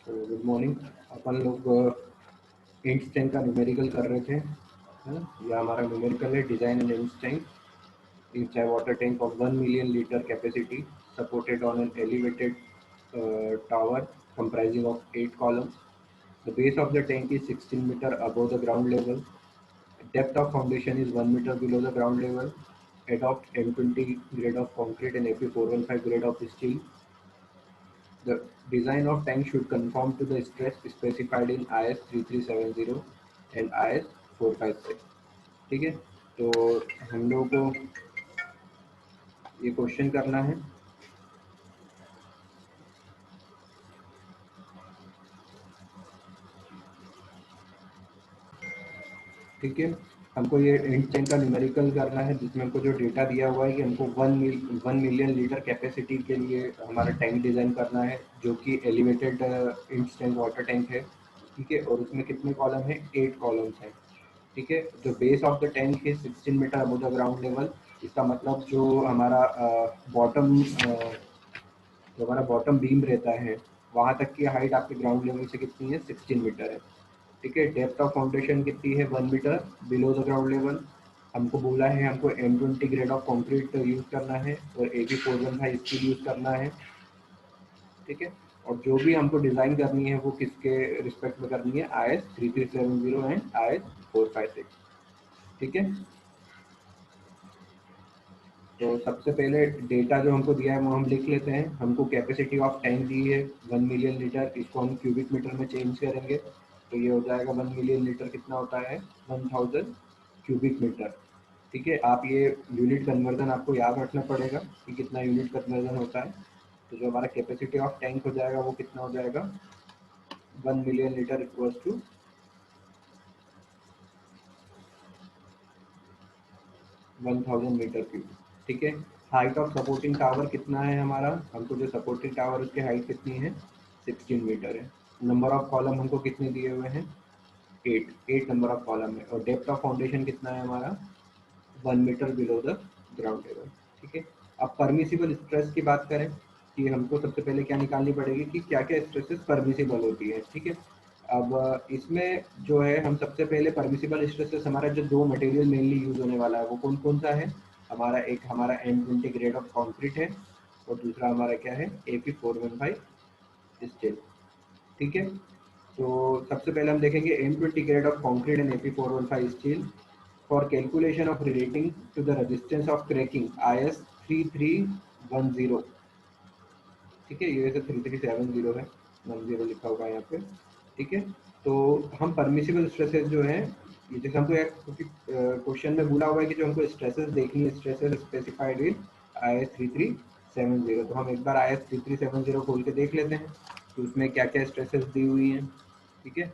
तो good morning. अपन लोग Einstein का न्यूमेरिकल कर रहे थे, है ना। यह हमारा न्यूमेरिकल है, design and Einstein it's a water tank of 1 million liter capacity supported on an elevated tower comprising of 8 columns. The base of the tank is 16 meter above the ground level. Depth of foundation is 1 meter below the ground level. Adopt M20 grade of concrete and Fe415 grade of steel. The design of tank should conform to the stress specified in IS 3370 and IS 456. ठीक है, तो हम लोग को ये question करना है। ठीक है, हमको ये एंस्टाइन का न्यूमेरिकल करना है, जिसमें हमको जो डेटा दिया हुआ है कि हमको 1 मिलियन लीटर कैपेसिटी के लिए हमारा टैंक डिज़ाइन करना है, जो कि एलिवेटेड एंस्टाइन वाटर टैंक है। ठीक है, और उसमें कितने कॉलम है? 8 कॉलम्स हैं। ठीक है, जो बेस ऑफ द टैंक है 16 metre above the ground level. इसका मतलब जो हमारा बॉटम बीम रहता है, वहाँ तक की हाइट आपके ग्राउंड लेवल से कितनी है? 16 मीटर है। ठीक है, डेप्थ ऑफ फाउंडेशन कितनी है? 1 metre below the ground level. हमको बोला है हमको M20 grade of concrete use करना है और AB415 स्टील यूज करना है। ठीक है, और जो भी हमको डिजाइन करनी है वो किसके रिस्पेक्ट में करनी है? IS 3370 and IS 456। ठीक है, तो सबसे पहले डेटा जो हमको दिया है वो हम लिख लेते हैं। हमको कैपेसिटी ऑफ टैंक दी है 1 मिलियन लीटर, इसको हम क्यूबिक मीटर में चेंज करेंगे तो ये हो जाएगा 1 मिलियन लीटर कितना होता है? 1000 क्यूबिक मीटर। ठीक है, आप ये यूनिट कन्वर्जन आपको याद रखना पड़ेगा कि कितना यूनिट कन्वर्जन होता है। तो जो हमारा कैपेसिटी ऑफ टैंक हो जाएगा वो कितना हो जाएगा? 1 million litre equals to 1000 metre cube. ठीक है, हाइट ऑफ सपोर्टिंग टावर कितना है हमारा? हमको जो सपोर्टिंग टावर उसकी हाइट कितनी है? 16 मीटर है। नंबर ऑफ कॉलम हमको कितने दिए हुए हैं? 8 नंबर ऑफ कॉलम है। और डेप्थ ऑफ फाउंडेशन कितना है हमारा? 1 metre below the ground level. ठीक है, अब परमिसिबल स्ट्रेस की बात करें कि हमको सबसे पहले क्या निकालनी पड़ेगी कि क्या क्या स्ट्रेसेस परमिसिबल होती है। ठीक है, अब इसमें जो है हम सबसे पहले परमिसिबल स्ट्रेसेस, हमारा जो दो मटेरियल मेनली यूज होने वाला है वो कौन कौन सा है? हमारा एक हमारा M20 ग्रेड ऑफ कॉन्क्रीट है और दूसरा हमारा क्या है? AP415 steel. ठीक है, तो सबसे पहले हम देखेंगे M20 grade of concrete and AP415 steel for calculation of relating to the resistance of cracking IS 3310। ठीक है, ये 3370 है, 10 लिखा होगा यहाँ पे। ठीक है, तो हम परमिसिबल स्ट्रेसेस जो है, ये जैसे हमको क्योंकि क्वेश्चन में बोला हुआ है कि जो हमको स्ट्रेसेस देखनी है, स्ट्रेसेस स्पेसिफाइड इन IS 3370, तो हम एक बार IS 3370 खोल के देख लेते हैं कि उसमें क्या क्या स्ट्रेसेस दी हुई हैं। ठीक है,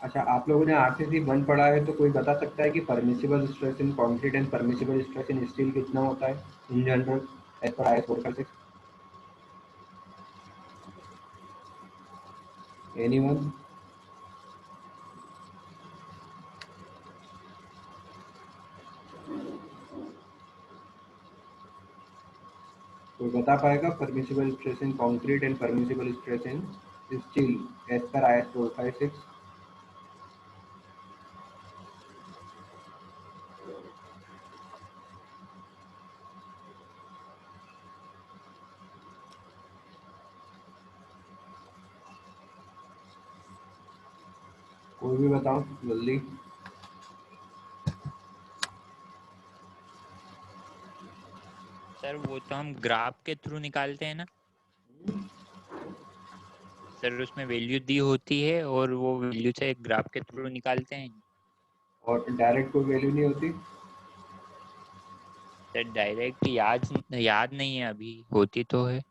अच्छा, आप लोगों ने RCC 1 पढ़ा है, तो कोई बता सकता है कि permissible stress in concrete and permissible stress in steel कितना होता है in general as per IS 456? Anyone? कोई बता पाएगा permissible stress in concrete and permissible stress in steel as per IS 456? कोई भी बताओ जल्दी। सर वो तो हम ग्राफ के थ्रू निकालते हैं ना सर, उसमें वैल्यू दी होती है और वो वैल्यू से ग्राफ के थ्रू निकालते हैं। और डायरेक्ट कोई वैल्यू नहीं होती? सर डायरेक्ट याद नहीं है, अभी होती तो है।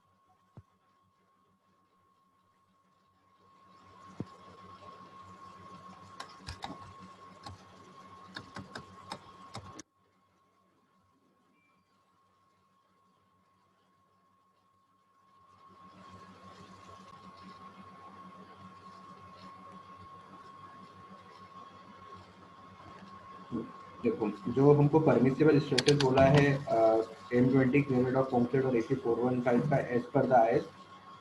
देखो जो हमको परमिसिबल स्ट्रेसेस बोला है M20 ग्रेनेड ऑफ कॉन्क्रीट और AC415 का एज पर द IS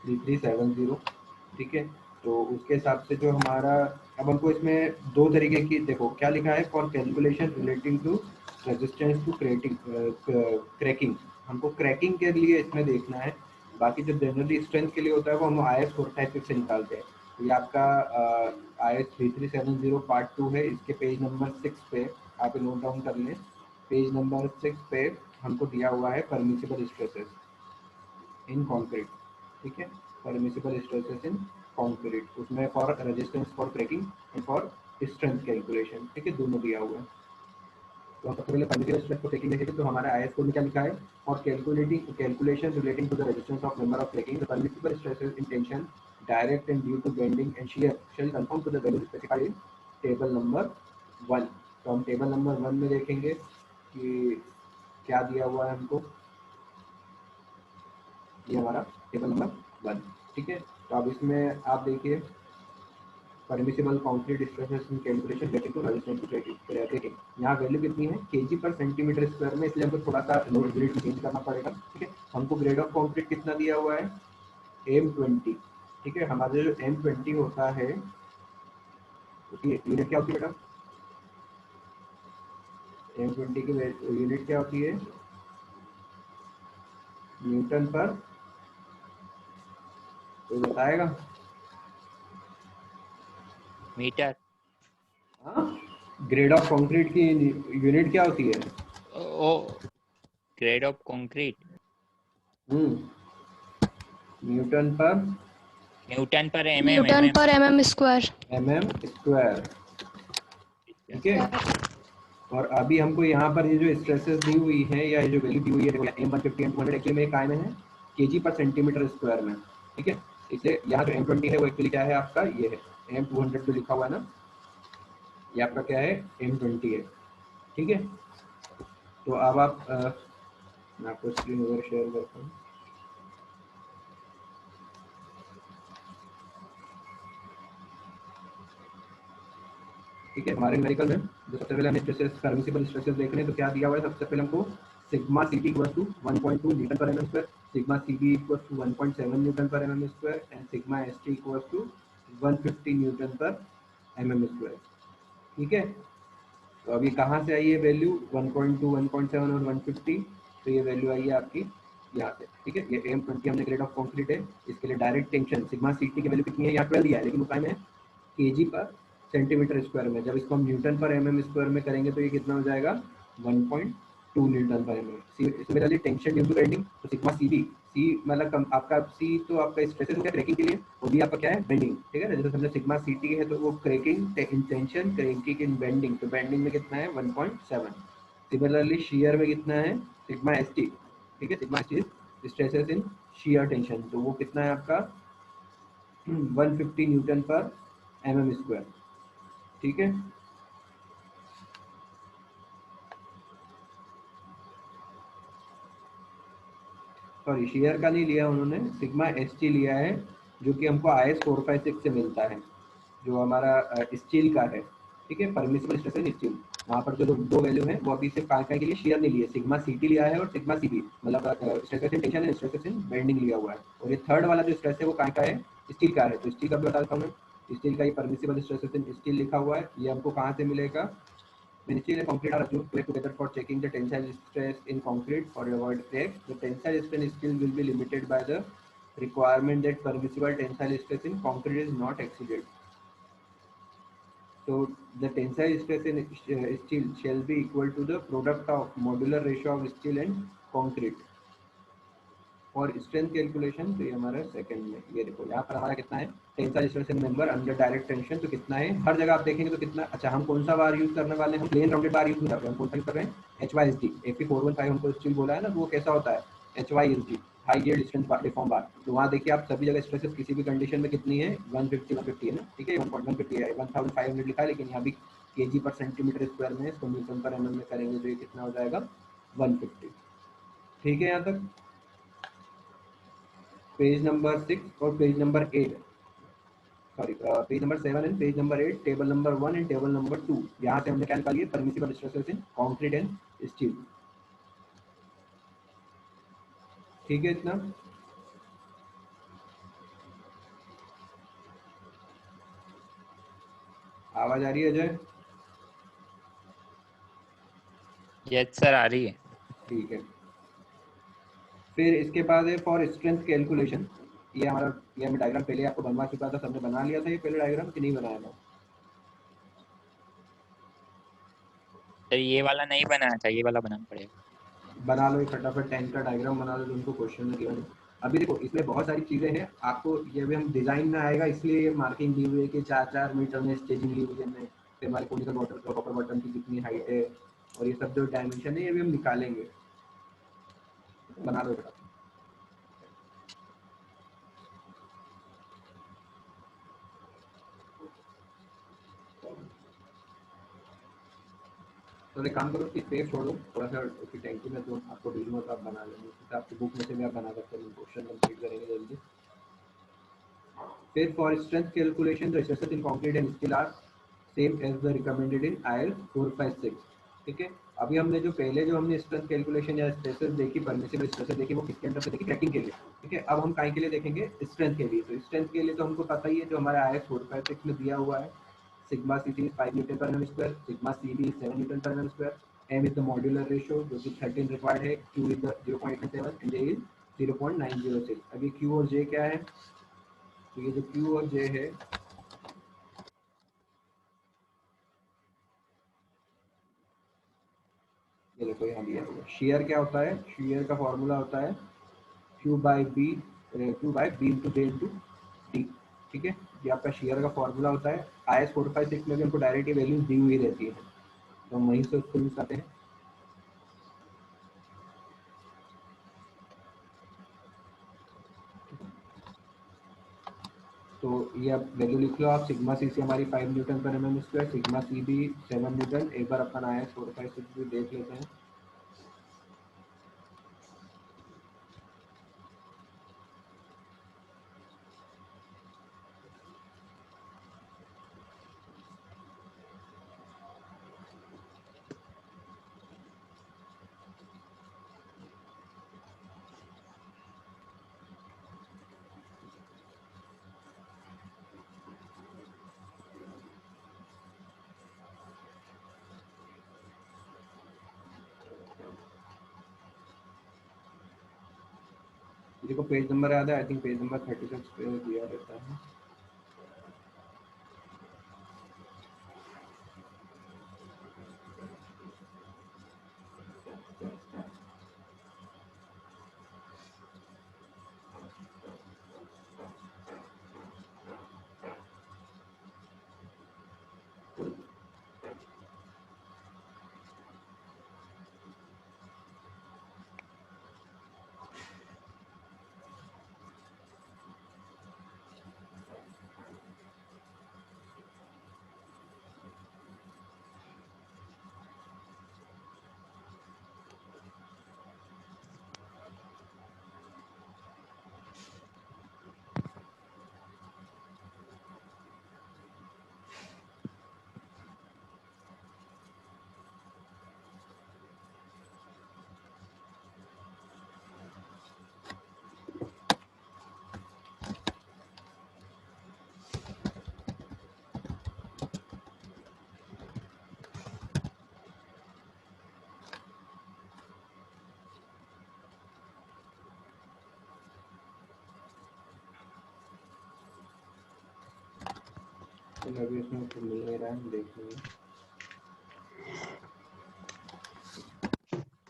3370, ठीक है। तो उसके हिसाब से जो हमारा, अब हमको इसमें दो तरीके की, देखो क्या लिखा है, for calculation relating to resistance to cracking, हमको क्रैकिंग के लिए इसमें देखना है। बाकी जो जनरली स्ट्रेंथ के लिए होता है वो हम IS 456 से निकालते हैं। तो ये आपका IS 3370 पार्ट 2 है, इसके पेज नंबर 6 पे आप नोट डाउन कर लें। पेज नंबर 6 पे हमको दिया हुआ है परमिसिबल स्ट्रेसेस इन कॉन्क्रीट, ठीक है। परमिसिबल स्ट्रेसेस इन कॉन्क्रीट, उसमें for resistance for cracking and for strength calculation, ठीक है, दोनों दिया हुआ है। तो हम सबसे पहले परमिसिबल स्ट्रेस को टेकिंग देखेंगे, तो हमारा IS कोड में क्या लिखा है, for calculating calculation relating to the resistance of member of cracking the permissible stresses in tension direct and due to bending and shear shall conform to the value specified in table number 1। तो हम table number 1 में देखेंगे कि क्या दिया हुआ है हमको, ये हमारा टेबल नंबर 1, ठीक है। तो अब इसमें आप देखिए permissible concrete stresses in calculation related to resistance to cracking, यहाँ वैल्यू कितनी है केजी पर सेंटीमीटर स्क्वायर में, इसलिए हमको थोड़ा सा लोड ग्रेड चेंज करना पड़ेगा, ठीक है। हमको ग्रेड ऑफ कंक्रीट कितना दिया हुआ है M20, ठीक है। हमारा जो M20 होता है उसकी यूनिट क्या होती है बेटा, M20 की यूनिट क्या होती है, न्यूटन पर, कोई बताएगा? मीटर। हाँ, ग्रेड ऑफ कंक्रीट की यूनिट क्या होती है? ओ, ग्रेड ऑफ कंक्रीट न्यूटन पर न्यूटन पर न्यूटन पर mm स्क्वायर। mm², ठीक है। और अभी हमको यहाँ पर ये जो स्ट्रेसेस दी हुई है या ये जो वैल्यू दी हुई है, देखो M150 M200 एक्चुअली में काय में है केजी पर सेंटीमीटर स्क्वायर में, ठीक है। इसलिए यहाँ जो M20 है वो एक्चुअली क्या है आपका, ये है M200 जो लिखा हुआ है ना, ये आपका क्या है M20 है, ठीक है। तो अब आप मैं आपको स्क्रीन ओवर शेयर करता हूँ, ठीक है। हमारे न्यूमेरिकल में जो सबसे पहले हमें स्ट्रेसेस परमिसिबल स्ट्रेसेस देख रहे हैं, तो क्या दिया हुआ है, सबसे पहले हमको sigma CT equal to 1.2 newton per mm square, sigma CB equal to 1.7 newton per mm square and sigma ST equal to 150 newton per mm square, ठीक है। तो अभी कहाँ से आई है वैल्यू 1.2 1.7 और 150, तो ये वैल्यू आई है आपकी यहाँ से, ठीक है। ये M20 हमने ग्रेड ऑफ कॉन्क्रीट है, इसके लिए डायरेक्ट टेंशन सिग्मा सीटी की वैल्यू कितनी है, यहाँ 12 दिया है, लेकिन उपाय में केजी पर सेंटीमीटर स्क्वायर में, जब इसको हम न्यूटन पर एमएम स्क्वायर में करेंगे तो ये कितना हो जाएगा 1.2 newton per mm. Similarly tension due to bending, तो सिग्मा सीबी, सी मतलब आपका सी तो आपका स्ट्रेसेस हो गया क्रैकिंग के लिए, और बी आपका क्या है बेंडिंग, ठीक है ना। जैसे समझो सिग्मा सीटी है तो वो cracking in tension, cracking in bending, तो बेंडिंग में कितना है 1.7। सिमिलरली शियर में कितना है सिग्मा एसटी, ठीक है, सिग्मा एसटी स्ट्रेसेस इन शियर टेंशन, तो वो कितना है आपका 150 न्यूटन पर एमएम स्क्वायर, ठीक है। सॉरी शेयर का नहीं लिया उन्होंने, सिग्मा एस टी लिया है, जो कि हमको IS 456 से मिलता है, जो हमारा स्टील का है, ठीक है। परमिसिबल स्ट्रेस स्टील, वहाँ पर जो दो वैल्यू है वो अभी सिर्फ काय के लिए शेयर नहीं लिए, सिग्मा सीटी लिया है और सिग्मा सीबी, मतलब stress in tension and stress in bending लिया हुआ है, और ये थर्ड वाला जो स्ट्रेस है वो काय का है, स्टील का है। तो स्टील का भी बता देता हूँ मैं, स्टील का ये परमिसिबल स्ट्रेस इन स्टील लिखा हुआ है, ये हमको कहाँ से मिलेगा, when steel and concrete are assumed to work together for checking the tensile stress in concrete or avoid cracks, the tensile strength still will be limited by the requirement that permissible tensile stress in concrete is not exceeded. So the tensile stress in steel shall be equal to the product of modular ratio of steel and concrete. और strength calculation, तो ये हमारा second में, ये देखो यहाँ पर हमारा कितना है tensile stress in member under direct tension, तो कितना है हर जगह आप देखेंगे तो कितना। अच्छा हम कौन सा बार यूज करने वाले हैं, हम प्लेन राउंडेड बार यूज नहीं कर रहे हैं, हम कौन सा यूज कर रहे हैं HYSD, AP415 हमको स्टील बोला है ना, तो वो कैसा होता है HYSD, high gear distance reform bar. तो वहाँ देखिए आप सभी जगह स्ट्रेसेस किसी भी कंडीशन में कितनी है 150 है ना, ठीक है, 1.150 है, 1500 लिखा है, लेकिन यहाँ भी केजी पर सेंटीमीटर स्क्वायर में, इसको न्यूटन पर एमएम में करेंगे तो ये कितना हो जाएगा 150, ठीक है। यहाँ तक पेज नंबर 6 और page number 8, sorry page number 7 and page number 8, table number 1 and table number 2, यहाँ से हमने क्या निकाली है, permissible stresses in concrete and steel. ठीक है इतना। आवाज आ रही है अजय? यस सर आ रही है। ठीक है। फिर इसके बाद है फॉर स्ट्रेंथ कैलकुलेशन। ये हमारा, ये हमें डायग्राम पहले आपको बनवा चुका था, सबने बना लिया था ये पहले डायग्राम कि नहीं बनाया था? सर ये वाला नहीं बनाया था, ये वाला बनाना पड़ेगा। बना लो, फटाफट टैंक का डायग्राम बना लो जो उनको क्वेश्चन में दिया है। अभी देखो इसमें बहुत सारी चीजें हैं, आपको ये भी हम डिजाइन में आएगा इसलिए ये मार्किंग दी हुई है कि 4-4 मीटर में स्टेजिंग दी हुई है हमें, फिर हमारे कोनिकल वाटर कॉपर बॉटम की कितनी हाइट है, और ये सब जो डायमेंशन है ये भी हम निकालेंगे। बना लो बेटा। तो एक काम करो कि पेज छोड़ो थोड़ा सा उसकी टैंकी में, तो आपको डील में तो आप बना लेंगे, तो आपकी बुक में से भी आप बना सकते हैं, क्वेश्चन कंप्लीट करेंगे जल्दी। फिर for strength calculation the stresses in concrete and steel are same as the recommended in IS 456। ठीक है। अभी हमने जो पहले जो हमने स्ट्रेंथ कैलकुलेशन या स्ट्रेसेस देखी, परमिसिबल स्ट्रेसेस देखी, वो किसके अंदर से देखी, क्रैकिंग के लिए। ठीक है। अब हम काय के लिए देखेंगे, स्ट्रेंथ के लिए। तो स्ट्रेंथ के लिए तो हमको पता ही है, जो हमारा IS 456 में दिया हुआ है, sigma CC 5 newton per M square, sigma CB 7 newton per M square, m is the modular ratio जो कि 13 रिक्वायर्ड है, q is the 0.87 and j is 0.906। अब ये q और j क्या है, तो ये जो q और j है, ये देखो यहाँ दिया हुआ है। शेयर क्या होता है, शेयर का फॉर्मूला होता है q by B into J into T. ठीक है। ये आपका शेयर का फॉर्मूला होता है। IS 456 में भी हमको डायरेक्ट वैल्यूज दी हुई रहती है, तो हम वहीं से उसको यूज करते हैं। तो ये आप वैल्यू लिख लो आप, सिग्मा CC हमारी 5 न्यूटन पर mm square, sigma CB 7 Newton. एक बार अपन IS 456 भी देख लेते हैं। देखो पेज नंबर याद है, आई थिंक पेज नंबर 36 पे दिया रहता है। तो अभी इसमें तो मिल नहीं रहा है, देख लेंगे।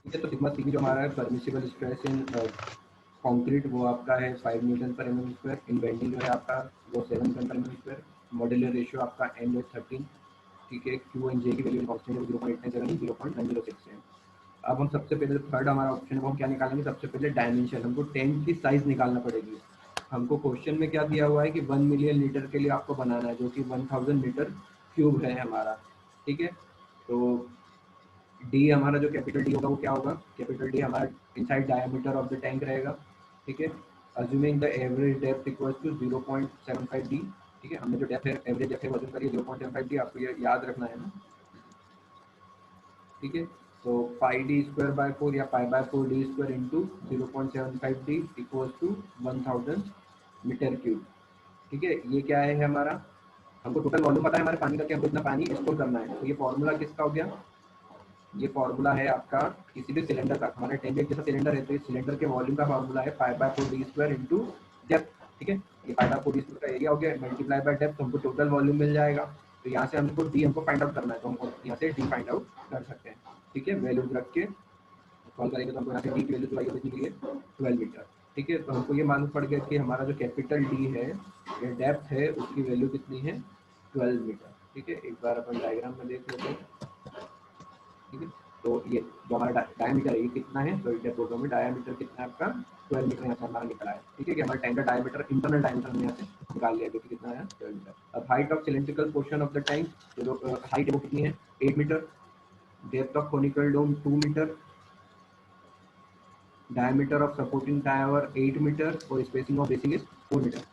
ठीक है। तो सिग्मा CB जो हमारा है, परमिसिबल स्ट्रेस इन कंक्रीट, वो आपका है 5 न्यूटन पर mm स्क्वायर। इन बेंडिंग जो है आपका वो 7 न्यूटन पर mm स्क्वायर। मॉड्यूलर रेशियो आपका m है 13। ठीक है। q एंड j की वैल्यू कांस्टेंट है 0.97 0.906 है। अब हम सबसे पहले थर्ड हमारा ऑप्शन है, वो हम क्या निकालेंगे, सबसे पहले डायमेंशन, हमको टैंक की साइज निकालना पड़ेगी। हमको क्वेश्चन में क्या दिया हुआ है कि 1 मिलियन लीटर के लिए आपको बनाना है, जो कि 1000 मीटर क्यूब है हमारा। ठीक है। तो डी हमारा जो कैपिटल डी होगा वो क्या होगा, कैपिटल डी हमारा inside diameter of the tank रहेगा। ठीक है। Assuming the average depth equals to 0.75 D, ठीक है, हमने जो डेप्थ है एवरेज डेप्थ है वो करिए 0.75 डी, आपको ये याद रखना है ना। ठीक है, तो पाई डी स्क्वायर बाय 4 या pi by 4 D square into 0.75 D equals to 1000 metre cube. ठीक है, ये क्या है हमारा, हमको टोटल वॉल्यूम पता है हमारे पानी का कि हमको इतना पानी स्टोर करना है। तो ये फॉर्मूला किसका हो गया, ये फॉर्मूला है आपका किसी भी सिलेंडर का, हमारा 10 लीटर जैसा सिलेंडर है तो इस सिलेंडर के वॉल्यूम का फॉर्मूला है पाई by 4 D square into depth. ठीक है, ये पाई बाय 4 डी स्क्वायर का एरिया हो गया मल्टीप्लाई बाय डेप्थ, हमको टोटल वॉल्यूम मिल जाएगा। तो यहाँ से हमको डी हमको फाइंड आउट करना है, तो हमको यहाँ से डी फाइंड आउट कर सकते हैं। ठीक है, वैल्यूज रख के सॉल्व करेंगे तो हमको यहाँ से डी की वैल्यू तो आई कितनी मिली है 12 मीटर। ठीक है, तो हमको ये मालूम पड़ गया कि हमारा जो कैपिटल डी है या डेप्थ है उसकी वैल्यू कितनी है 12 मीटर। ठीक है, एक बार अपन डायग्राम में देख लेते हैं। ठीक है, तो ये जो हमारा डायमीटर है ये कितना है, तो इधर बोल में डायमीटर कितना है आपका 12 मीटर यहाँ से हमारा निकला है। ठीक है, कि हमारे टैंक का डायमीटर इंटरनल डायमीटर हमने यहाँ से निकाल लिया क्योंकि कितना है 12 मीटर। अब height of cylindrical portion of the tank, जो हाइट है वो कितनी है 8 metre, depth of conical dome 2 metre, diameter of supporting tower 8 meter और spacing of bracing is 4 meter।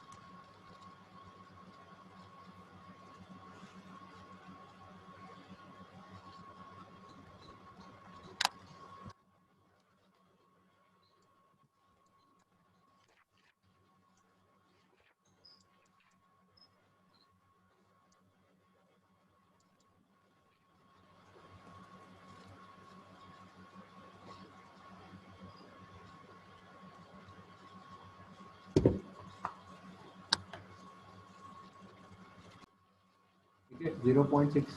ठीक है, 0.6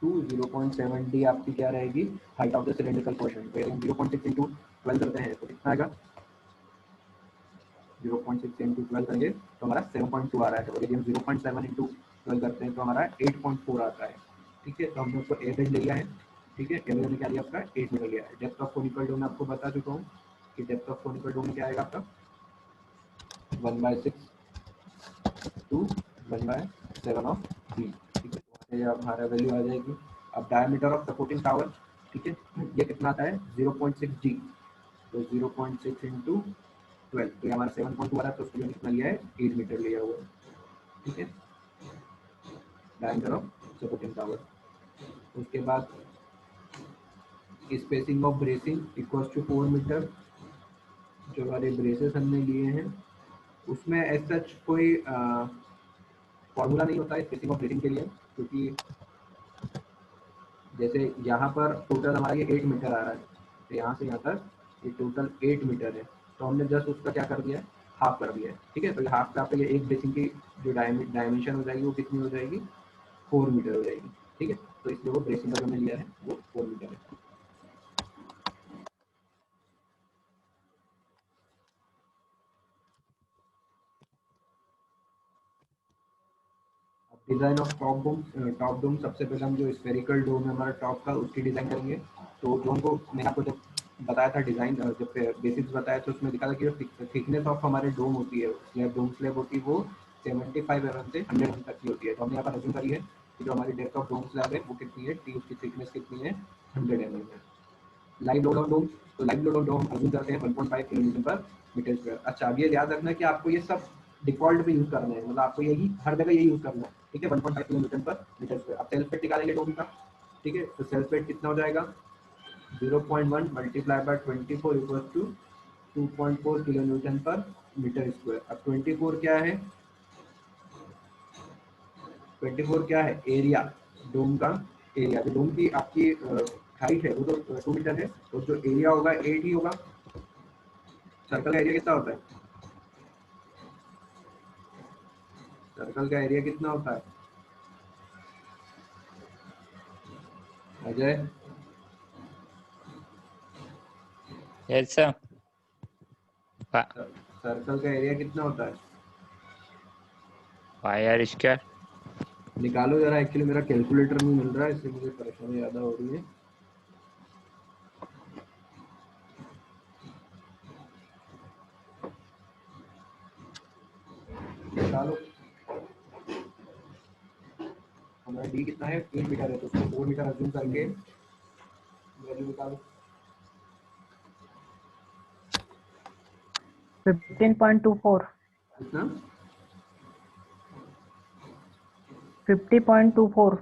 टू 0.7 डी आपकी क्या रहेगी height of the cylindrical portion. तो हम 0.6 इंटू 12 करते हैं तो कितना आएगा, 0.6 इंटू 12 करेंगे तो हमारा 7.2 आ रहा है। और यदि हम 0.7 इंटू 12 करते हैं तो हमारा 8.4 आता है। ठीक है, तो हमने उसको एवरेज ले लिया है। ठीक है, एवरेज में क्या लिया आपका 8 मीटर लिया है। डेप्थ ऑफ कोनिकल डोम आपको बता चुका हूँ कि डेप्थ ऑफ कोनिकल डोम क्या आएगा आपका 1/6 टू 1/7 ऑफ डी। ठीक है, तो ये हमारा वैल्यू आ जाएगी। अब डायमीटर ऑफ सपोर्टिंग टावर, ठीक है, ये कितना आता है 0.6 डी, तो 0.6 इंटू 12 तो ये हमारा 7.2 आ रहा है, तो उसके लिए कितना लिया है 8 मीटर लिया हुआ है। ठीक है, डायमीटर ऑफ सपोर्टिंग टावर। उसके बाद spacing of bracing equals to 4 metre. जो हमारे ब्रेसेस हमने लिए हैं उसमें एज सच कोई फॉर्मूला नहीं होता है स्पेसिंग ऑफ ब्रेसिंग के लिए, क्योंकि जैसे यहाँ पर टोटल हमारा ये 8 मीटर आ रहा है, तो यहाँ से यहाँ तक ये टोटल 8 मीटर है, तो हमने जस्ट उसका क्या कर दिया है हाफ कर दिया है। ठीक है, तो ये हाफ पे आपका ये एक ब्रेसिंग की जो डायमेंशन हो जाएगी वो कितनी हो जाएगी 4 मीटर हो जाएगी। ठीक है, तो इसलिए वो ब्रेसिंग का जो हमने लिया है वो 4 मीटर है। डिजाइन ऑफ टॉप डोम सबसे पहले हम जो स्फेरिकल डोम है हमारा टॉप का उसकी डिजाइन करेंगे। तो जो हमको मैंने आपको जब बताया था डिजाइन, जब बेसिक्स बताया तो उसमें दिखा था कि जो थिकनेस ऑफ हमारे डोम होती है स्लैब डोम स्लैब होती है वो 75 mm से 100 mm तक की होती है। तो हमने यहाँ पर अज्यूम करी है कि जो हमारी डेप्थ ऑफ डोम स्लैब है वो कितनी है, टी उसकी थिकनेस कितनी है 100 mm है। लाइव लोड ऑन डोम, तो live load on dome assume करते हैं 1.5 किलोमीटर पर मीटर स्क्वायर। अच्छा, अब ये याद रखना है कि आपको ये सब डिफॉल्ट पे यूज करना है, मतलब आपको यही हर जगह यही यूज करना है। ठीक है, 1.5 किलोमीटर पर मीटर स्क्वायर। अब सेल्फ वेट निकालेंगे डोम का। ठीक है, तो सेल्फ वेट कितना हो जाएगा 0.1 multiply by 24 equals to 2.4 kilo newton per metre square. अब 24 क्या है, 24 क्या है एरिया, डोम का एरिया। तो डोम की आपकी हाइट है वो तो 2 मीटर है, तो जो एरिया होगा 8 ही होगा। सर्कल का एरिया कितना होता है, सर्कल का एरिया कितना होता है अजय? Yes sir. सर्कल का एरिया कितना होता है पाई स्क्वायर। निकालो जरा, एक्चुअली मेरा कैलकुलेटर नहीं मिल रहा है इसलिए मुझे परेशानी ज़्यादा हो रही है। निकालो, हमारा डी कितना है 8 मीटर है, तो उसको 4 मीटर अज्यूम करके वैल्यू निकालो। 15.24। कितना 50.24।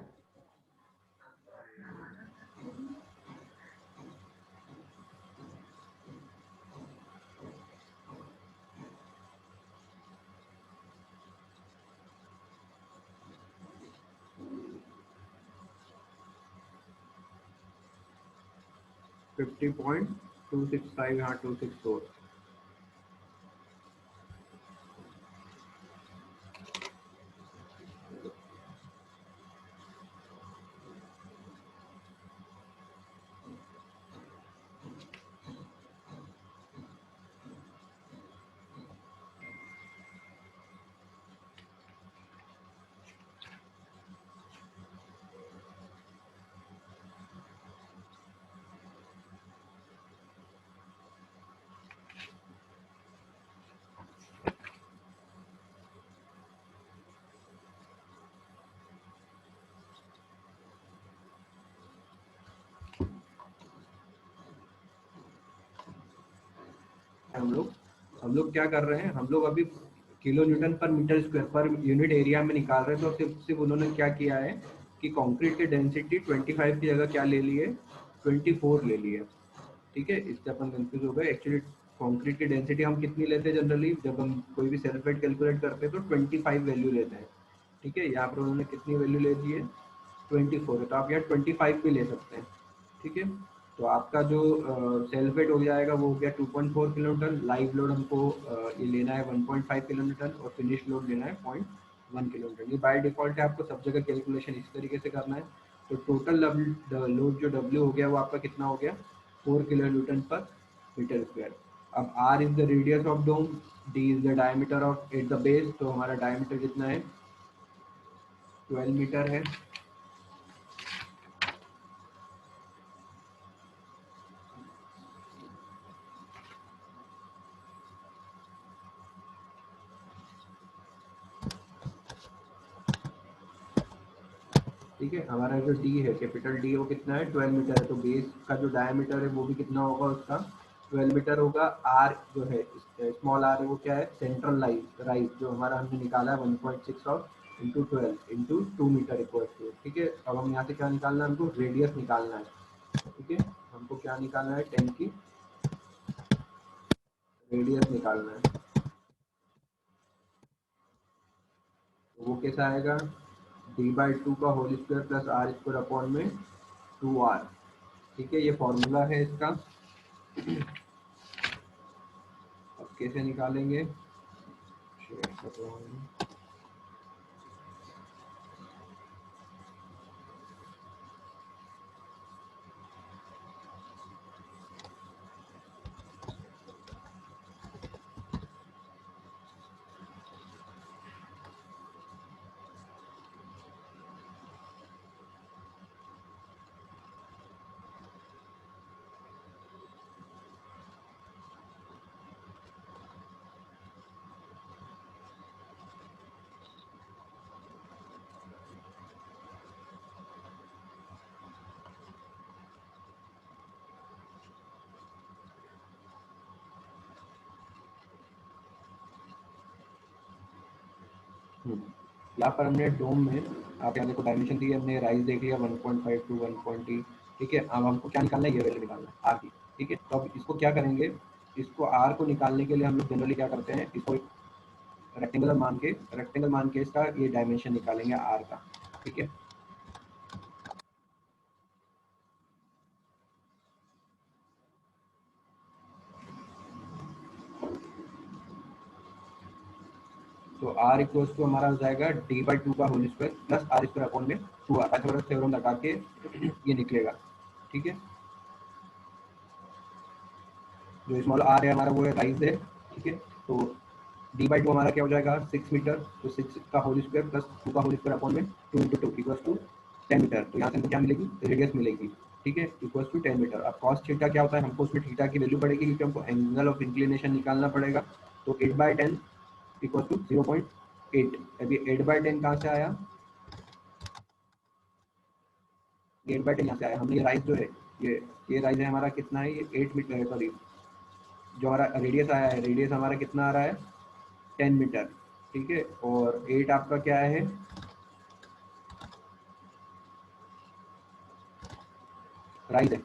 50.265 यहाँ 264। हम लोग क्या कर रहे हैं, हम लोग अभी kilo newton per metre square per unit area में निकाल रहे हैं। तो सिर्फ उन्होंने क्या किया है कि कंक्रीट की डेंसिटी 25 की जगह क्या ले ली है, 24 ले ली है। ठीक है, इससे अपन कंफ्यूज हो गए। एक्चुअली कंक्रीट की डेंसिटी हम कितनी लेते हैं जनरली, जब हम कोई भी सेल्फ वेट कैलकुलेट करते हैं तो 25 वैल्यू लेते हैं। ठीक है, यहाँ पर उन्होंने कितनी वैल्यू ले दी है, 24 है, तो आप यहाँ 25 भी ले सकते हैं। ठीक है, तो आपका जो सेल्फ वेट हो जाएगा वो हो गया 2.4 किलोमीटर। लाइव लोड हमको ये लेना है 1.5 किलोमीटर और फिनिश लोड लेना है 0.1 किलोमीटर। ये बाय डिफॉल्ट है, आपको सब जगह कैलकुलेशन इस तरीके से करना है। तो टोटल लोड जो W हो गया वो आपका कितना हो गया, 4 kilo newton per metre square. अब R is the radius of dome, D is the diameter of at the base. तो हमारा डायमीटर कितना है, 12 मीटर है। ठीक है, हमारा जो D है, कैपिटल D, वो कितना है, 12 मीटर है। तो बेस का जो डायमीटर है वो भी कितना होगा, उसका 12 मीटर होगा। R जो है, स्मॉल r है, वो क्या है, सेंट्रल राइज जो हमारा हमने निकाला है 1.6 of into 12 into 2 metre equal to. ठीक है, अब हम यहाँ से क्या निकालना है, हमको रेडियस निकालना है। ठीक है, हमको क्या निकालना है, 10 की रेडियस निकालना है। तो वो कैसा आएगा, D/2 का whole square plus R square upon में 2R। ठीक है, ये फॉर्मूला है इसका। अब कैसे निकालेंगे, शेयर कर रहा हूँ। यहाँ पर हमने डोम में, आप यहाँ देखो डायमेंशन दी है हमने, राइज देख लिया 1.5 टू 1.0। ठीक है, अब हमको क्या निकालना है, ये वैल्यू निकालना है आर की। ठीक है, तो अब इसको क्या करेंगे, इसको आर को निकालने के लिए हम लोग जनरली क्या करते हैं, इसको रेक्टेंगुलर मान के इसका ये डायमेंशन निकालेंगे आर का। ठीक है, तो R इक्वल्स टू हमारा हो जाएगा D/2 का whole square plus R square upon में 2R। पाइथागोरस थ्योरम लगा के ये निकलेगा। ठीक है, जो स्मॉल r है हमारा वो है राइज है। ठीक है, तो D/2 हमारा क्या हो जाएगा, 6 मीटर। तो 6 का होल स्क्वायर प्लस 2 का होल स्क्वायर अपॉन में 2 इंटू 2 इक्वल्स टू 10 मीटर। तो यहाँ से हमको क्या मिलेगी, रेडियस मिलेगी। ठीक है, इक्वल्स टू 10 मीटर। अब कॉस थीटा क्या होता है, हमको उसमें थीटा की वैल्यू पड़ेगी क्योंकि हमको एंगल ऑफ इंक्लिनेशन निकालना पड़ेगा। तो 8/10 इक्वल टू 0.8। अभी 8/10 कहाँ से आया, 8/10 यहाँ से आया। हमने ये राइज जो है, ये राइज है हमारा कितना है, ये 8 मीटर है। सॉरी, जो हमारा रेडियस आया है, रेडियस हमारा कितना आ रहा है, 10 मीटर। ठीक है, और 8 आपका क्या है, राइज है